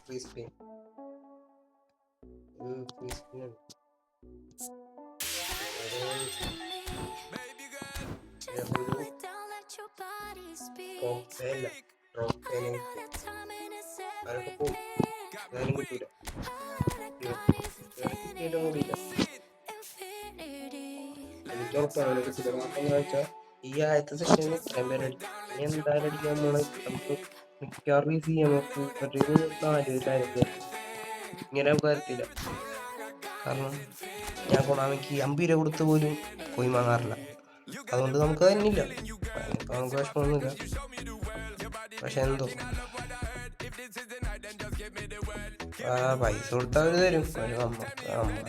Free spin free spin അതൊക്കെ പോയി അതായാലും കിട്ടൂല കൂടിയില്ല എനിക്ക് ഉറപ്പാണ് കിട്ടില്ല. കാരണം എന്താ വെച്ചാൽ ഈ ആദ്യത്തെ സെഷനിൽ ഇത്രയും പേര് അടിക്കും. ഇനി എന്തായാലും അടിക്കാൻ നമുക്ക് മിക്കവാറും ഈ സി എം എഫ് ഒരു 4,000 ഇങ്ങനെ വരത്തില്ല. കാരണം ഞാൻ കൊണാമിക്ക് 50 രൂപ കൊടുത്ത് പോലും പോയി വാങ്ങാറില്ല. അതുകൊണ്ട് നമുക്ക് തന്നില്ല, നമുക്ക് വിഷമമൊന്നുമില്ല. പക്ഷെ എന്തോ പൈസ കൊടുത്താൽ അവർ തരും.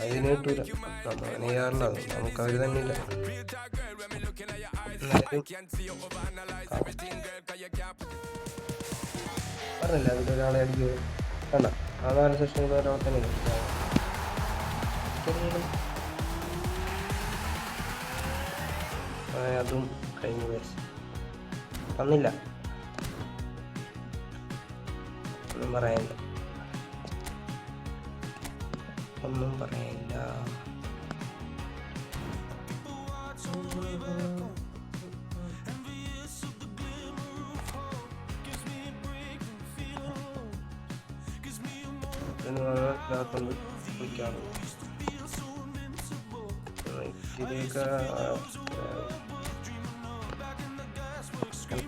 അതിന് കിട്ടൂല, നമ്മളങ്ങനെ ചെയ്യാറില്ല. അതുകൊണ്ട് നമുക്ക് അവർ തന്നില്ല. പറഞ്ഞില്ല അതിലൊരാളെ അടിക്കുക വേണ്ട. ആ 4 സെഷനിൽ ഒരാളെ തന്നെ അതും കഴിഞ്ഞു. തന്നില്ല, ഒന്നും പറയാനില്ല, ഒന്നും പറയാനില്ല.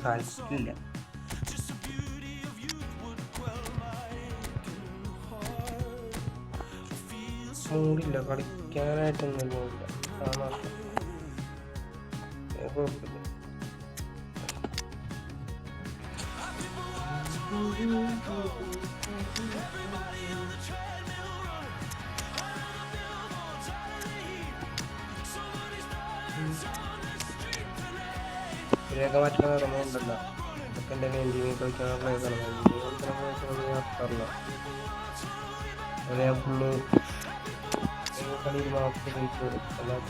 താല്പര്യമില്ല. മൂടില്ല, കളിക്കാനായിട്ടൊന്നും പോകില്ല. കുഴപ്പമില്ല. ഇതിനൊക്കെ മാറ്റുന്ന ഓർമ്മയുണ്ടല്ലോ. ഇതൊക്കെ എൻ്റെ എൻജിനിയർ കളിക്കാനുള്ള അറിയില്ല. അത് ഞാൻ ഫുള്ള് കളിയിൽ മാത്രം കളിക്കുള്ളൂ, അല്ലാത്ത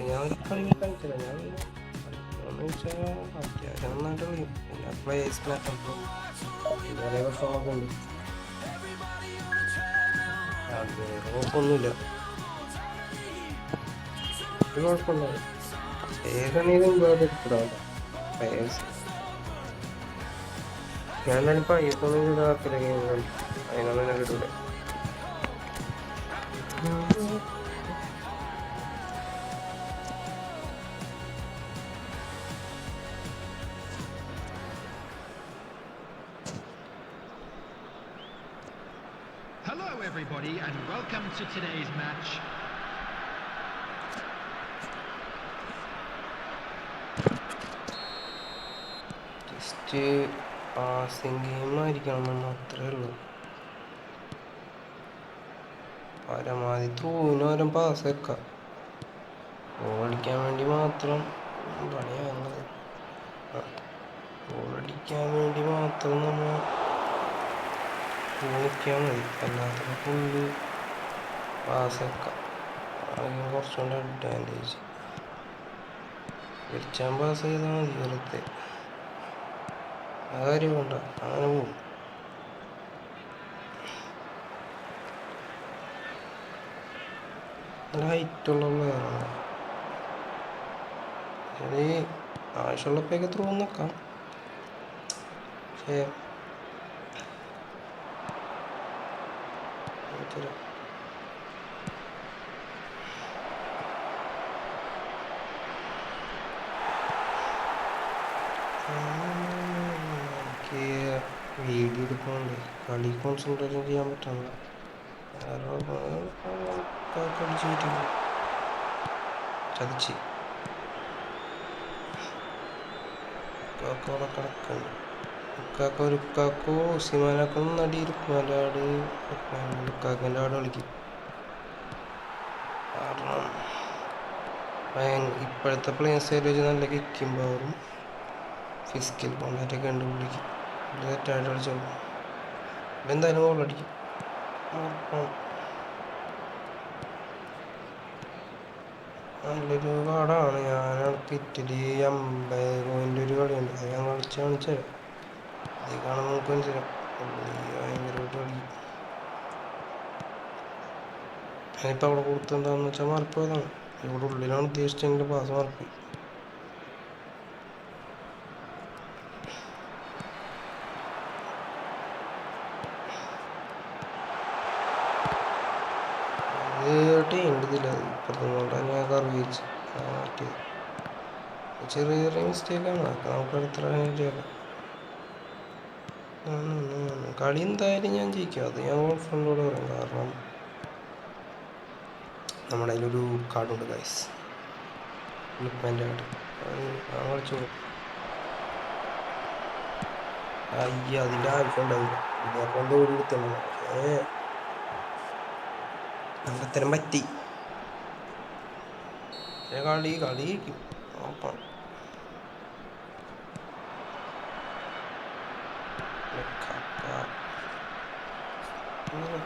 ഞാൻ ഒരു കളി കളിച്ചില്ല. ഞാൻ വെച്ചാൽ അത്യാവശ്യം നന്നായിട്ട് കളിക്കും. പിന്നെ പ്ലേയേഴ്സിനൊക്കെ വേറെ പ്രശ്നങ്ങളൊക്കെ ഉണ്ട്. കുഴപ്പമൊന്നുമില്ല, ഒരു കുഴപ്പമില്ല. ഏതാണെങ്കിലും എടുത്തിടാവില്ല പ്ലേയേഴ്സ്. ഞാനിപ്പോൾ ഐഫോണിൽ ഇതാക്കില്ല ഗെയിം കളിക്കും, അതിനൊന്നും തന്നെ കിട്ടൂല. Hello everybody and welcome to today's match. Just passing game ആയിരിക്കണം, മാത്രമേ ഉള്ളൂ. പരമാവധി ത്രൂവിനോരം പാസ് വെക്കാം. ഗോളടിക്കാൻ വേണ്ടി മാത്രം പണിയാകുന്നത്. ഗോളടിക്കാൻ വേണ്ടി മാത്രം നമ്മൾ നോക്കിയാൽ മതി, അല്ലാത്ത ഫുള്ള് പാസ് വെക്കാം. അതിന് കുറച്ചുകൂടെ അഡ്വാൻറ്റേജ്. വെച്ചാൻ പാസ് ചെയ്താൽ മതി, വെറുതെ കാര്യം കൊണ്ട അങ്ങനെ പോകും. നല്ല ഹൈറ്റുള്ള പ്ലെയറാണ്. ഇത് ആവശ്യമുള്ളപ്പോഴൊക്കെ ത്രൂ നിൽക്കാം. പക്ഷേ വീഡിയോ എടുക്കുന്നുണ്ട്, കളി കോൺസെൻട്രേഷൻ ചെയ്യാൻ പറ്റുന്നില്ല. ചതിച്ച് അവിടെ കിടക്കുന്നുണ്ട്. ലുക്കാക്കോ സിമാനൊക്കെ നടിയിരിക്കും. എൻ്റെ ആട് ലുക്കാക്കിൻ്റെ ആട് കളിക്കും. കാരണം ഇപ്പോഴത്തെ പ്ലേയേഴ്സ് വെച്ച് നല്ല കിക്കും പവറും ഫിസിക്കൽ കോണ്ടാക്റ്റൊക്കെ കണ്ടുപിടിക്കും. തെറ്റായിട്ട് കളിച്ചോളും. എന്തായാലും ഗോളടിക്കും. നല്ലൊരു കാർഡാണ്. ഞാനടുത്ത് ഇറ്റലി 50 പോയിന്റ് ഒരു കളിയുണ്ട്. അത് ഞാൻ കാണിച്ചു തരാം. ഇത് കാണുമ്പോൾ നമുക്ക് മനസ്സിലാവും. ഭയങ്കരമായിട്ട് കളിക്കും. ഞാനിപ്പോൾ അവിടെ കൊടുത്ത് എന്താണെന്ന് വെച്ചാൽ മാറിപ്പോയതാണ്. ഇവിടെ ഉള്ളിലാണ് ഉദ്ദേശിച്ചെങ്കിൽ പാസ് മാറിപ്പോയി. ഇതില്ല. ഇപ്പുറത്തുനിന്നുകൊണ്ടാണ് ഞാൻ കറിയിച്ച് മാറ്റിയത്. ചെറിയ ചെറിയ മിസ്റ്റേക്കാണ്. അതൊക്കെ നമുക്ക് അടുത്ത ചെയ്യാം. കളി എന്തായാലും ഞാൻ ജയിക്കും. അത് ഞാൻ കോൺഫിഡൻറ്റോടെ പറയും. കാരണം നമ്മുടെ അതിലൊരു കാർഡുണ്ട് ഗൈസ്, ലുക്മാൻ്റെ കാർഡ്. അത് കളിച്ചോളൂ. അതിൻ്റെ ആവശ്യം ഉണ്ടാവില്ല. ഇതേപ്പം തോടി എടുത്തുണ്ട്. പക്ഷേ നമുക്ക് ഇത്തരം പറ്റി. കളി ജയിക്കും. നോക്കാം.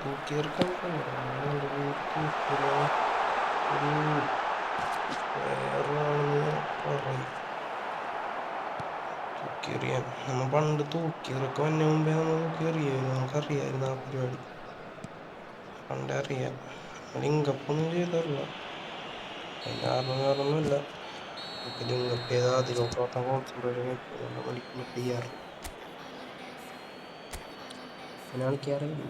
തൂക്കിയെടുക്കാൻ തൂക്കിയെറിയാൻ നമ്മൾ പണ്ട് തൂക്കിയറൊക്കെ വന്ന മുമ്പേ നമ്മൾ തൂക്കിയെറിയായിരുന്നു. നമുക്കറിയാമായിരുന്നു ആ പരിപാടി. പണ്ടേ അറിയാം. ലിങ്കപ്പൊന്നും ചെയ്തല്ല. അതിന് കാരണം വേറൊന്നുമില്ല. നമുക്ക് ലിങ്കപ്പ് ചെയ്താൽ അതിലോട്ട് കോൺസെൻട്രേഷൻ കിട്ടും. ചെയ്യാറ് അങ്ങനെ കളിക്കാറേ ഉള്ളൂ.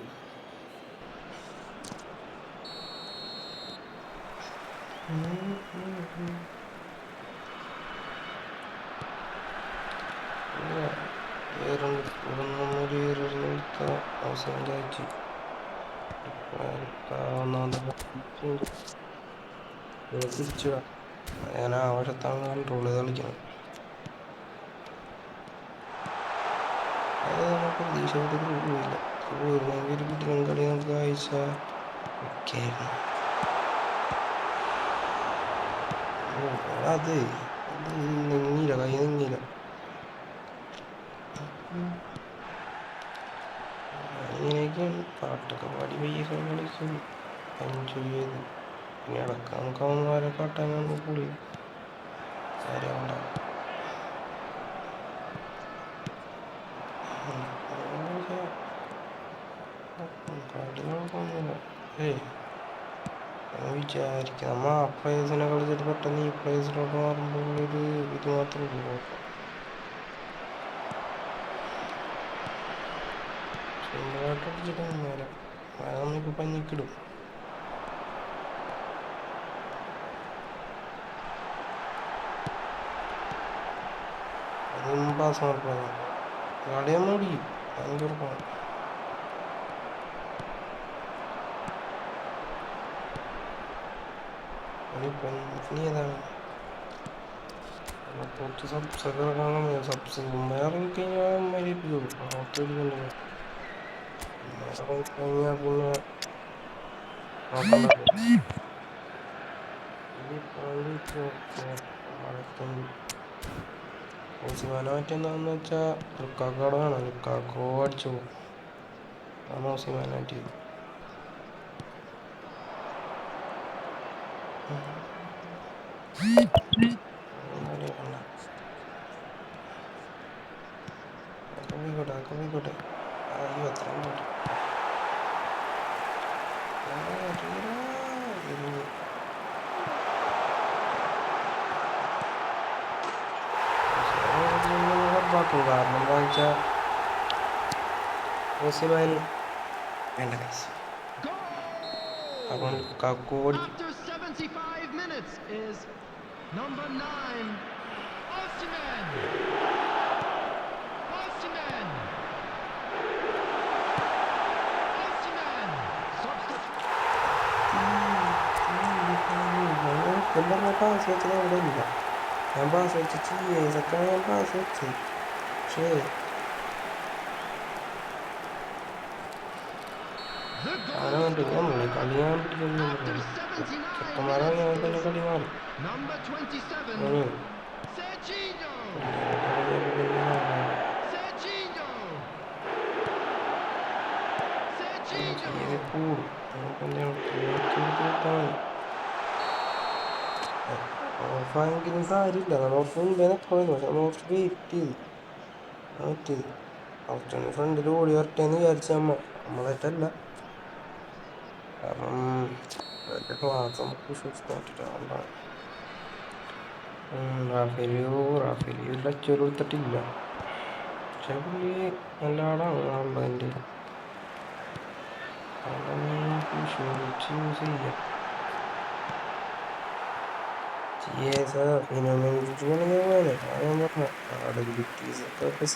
അവസാനം കഴിച്ചു. തിരിച്ചു ഞാൻ ആവശ്യത്താണ് കൺട്രോൾ ചെയ്ത് കളിക്കണം. അത് നമ്മൾ പ്രതീക്ഷപ്പെട്ട് പോയില്ല. പോയിരുന്നെങ്കിൽ ഒരു കിട്ടുന്ന കളി നമുക്ക് കാഴ്ച ഒക്കെ ആയിരുന്നു. അത് നീങ്ങില്ല, കൈ നീങ്ങില്ല. ഇങ്ങനെയൊക്കെയാണ്. പാട്ടൊക്കെ പാടി പയ്യൊക്കെ കളിക്കും, എൻജോയ് ചെയ്ത്. പിന്നെ ഇടയ്ക്ക് നമുക്ക് അവന്മാരെ കാട്ടാനാണ് പൊളി കാര്യമുണ്ട. വിചാരിക്കാം നമ്മൾ ആ പ്ലേയേഴ്സിനെ കളിച്ചിട്ട് പെട്ടെന്ന് ഈ പ്ലേയേഴ്സിലോട്ട് മാറുമ്പോൾ ഒരു ഇത് മാത്രമേ ഉള്ളൂ. സിമ്പിളായിട്ട് അടിച്ചിട്ട് നേരം നമ്മളിപ്പോൾ പഞ്ഞിക്കിടും. അതും പാസ് മാർക്കാണ്. കളി നമ്മൾ അടിക്കും. ഭയങ്കര ഉറപ്പാണ്. ഏതാണ് കുറച്ച് സബ്സൊക്കെ ഇറങ്ങാൻ സബ്സ് ഇറങ്ങിക്കഴിഞ്ഞാൽ മരിപ്പിക്കും. ഓർത്തിരിക്കണ്ടേ ഇറങ്ങിക്കഴിഞ്ഞാൽ പിന്നെ ഓസിമാനെ പറ്റിയെന്താണെന്ന് വെച്ചാൽ ലുക്കാക്കോടെ വേണം. ലുക്കാക്കോ അടിച്ചു പോകും. അതാണ് ഓസിമാനെ പറ്റിയത്. പോയിക്കോട്ടെ. അയ്യോ അത്രയും പോട്ടെ. കാരണം എന്താ വെച്ചാൽ ഓസിമാൻ വേണ്ട കൈസ്. അവൻ കാക്കോടി സത്യം പറഞ്ഞ പാസ് വെച്ചത് അവിടെ ഇല്ല. ഞാൻ പാസ് വെച്ച് ചീസൊക്കെയാണ് ഞാൻ പാസ് വെച്ചത്. പക്ഷേ അങ്ങനെ കണ്ടു നമ്മളെ കളി ഞാൻ പിടിക്കുന്നു. ചെക്കന്മാരാണ് ഞാൻ തന്നെ കളി മാറി. ഓഫായെങ്കിലും കാര്യമില്ല. നമ്മൾ മുമ്പേനെ പോയത്, പക്ഷെ നമ്മൾ കുറച്ച് വെയിറ്റ് ചെയ്ത് പറ്റിയത്. കുറച്ചൊന്ന് ഫ്രണ്ടിൽ ഓടി വരട്ടേന്ന് വിചാരിച്ച നമ്മളായിട്ടല്ല. കാരണം വലിയ ക്ലാസ് നമുക്ക് വിശ്വസിക്കാൻ റാഫേലിയോ ടച്ച് കൊടുത്തിട്ടില്ല. പക്ഷെ പുള്ളി നല്ല ആളാണ്. ആളുടെ വിശ്വസിച്ച് യൂസ് ചെയ്യാം.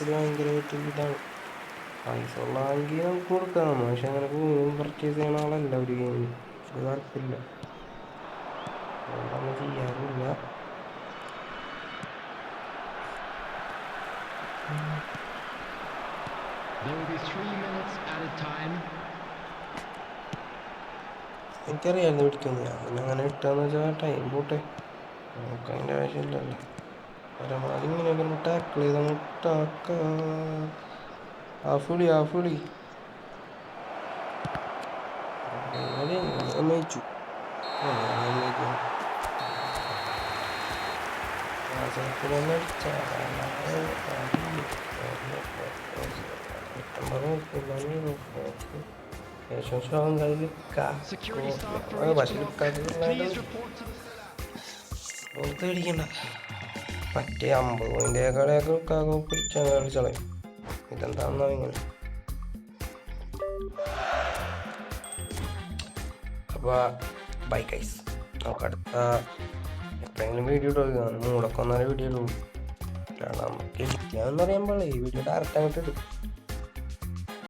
ഭയങ്കരമായിട്ട് ഇതാണ്. പൈസ ഉള്ളതെങ്കിൽ നമുക്ക് കൊടുക്കാം. പക്ഷെ അങ്ങനെ പർച്ചേസ് ചെയ്യുന്ന ആളല്ല ഒരു ഗെയിമിന്. ഒരു കുഴപ്പമില്ല, അതുകൊണ്ടൊന്നും ചെയ്യാറില്ല. എനിക്കറിയായിരുന്നു പിടിക്കുന്നു. ഞാൻ പിന്നെ അങ്ങനെ ഇട്ടാന്ന് വെച്ചാൽ ടൈം പോട്ടെ, നമുക്ക് അതിൻ്റെ ആവശ്യമില്ലല്ലോ. പരമാവധി ഇങ്ങനെയൊക്കെ ടാക്കിൾ ചെയ്ത് ആഫുളി സമ്മതിച്ചു. പേടിക്കണ്ട. മറ്റേ 50 പോയിന്റേക്കാളൊക്കെ പിടിച്ചാൽ കളിച്ചളെ. ഇതെന്താണെന്നോ ഇങ്ങനെ. അപ്പോൾ ബൈ ഗൈസ്, നമുക്ക് അടുത്ത എപ്പോഴെങ്കിലും വീഡിയോ ഇടുക. മൂടൊക്കെ വന്നാലേ വീഡിയോ ഇടുള്ളൂ. കാരണം നമുക്ക് എഡിറ്റ് ചെയ്യാമെന്ന് പറയുമ്പോൾ ഈ വീഡിയോ ഡയറക്റ്റ് ആയിട്ട് ഇടും.